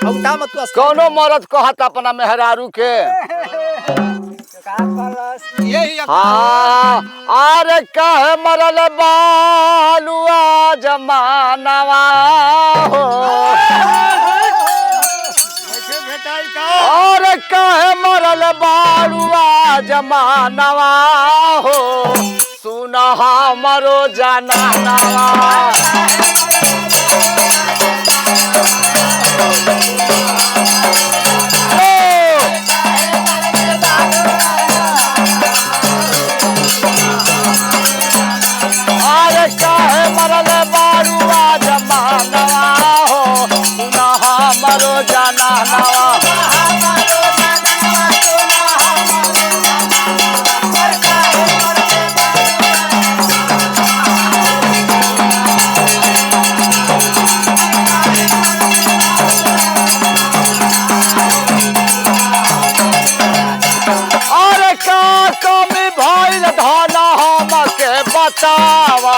छौटा मत तू कौनो मरद कहत अपना मेहरारू के यही हाँ अरे कहे मरल बालुआ जमानवा हो और कहे मरल बालुआ जमानवा हो सुना हमरो जनानवा मरल बारुआ जमानवा हो सुना हमरो जनानवा अरे का कमी भइल धन हमके बतावा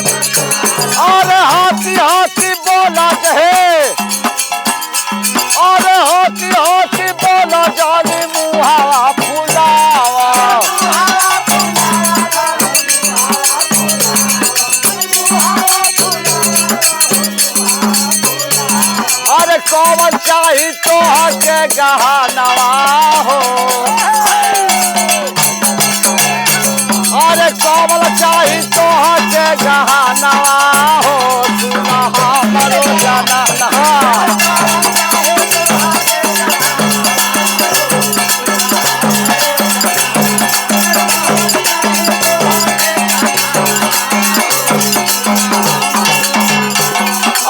अरे हाथी हाथी बोला जहे अरे हाथी हाथी बोला जानी मुहावा फुलावा अरे कौन चाही तो के गहनवा हो अरे कौन चाही तो के गहनवा हो सुना हमरो जनानवा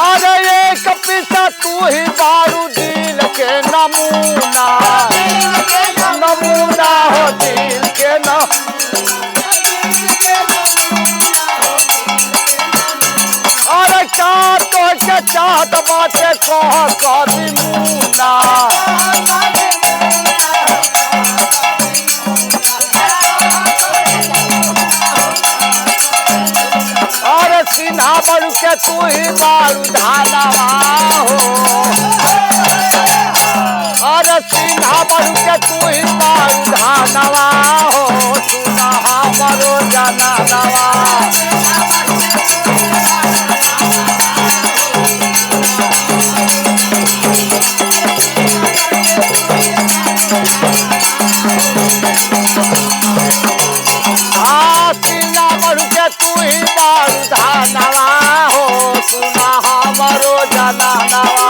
अरे एक पिता तू ही बारू दिल के नमूना नमूना हो दिल के न अरे का तो के चाहत बाटे कह कभी मुना अरे सिन्हा बड़ू के तू ही बारू धानवा हो अरे सिन्हा बड़ू के तू ही बारू धानवा हो सुना हमरो जनानवा सिन्हा बड़ू के तू ही बारू धानवा हो सुना हमरो जनानवा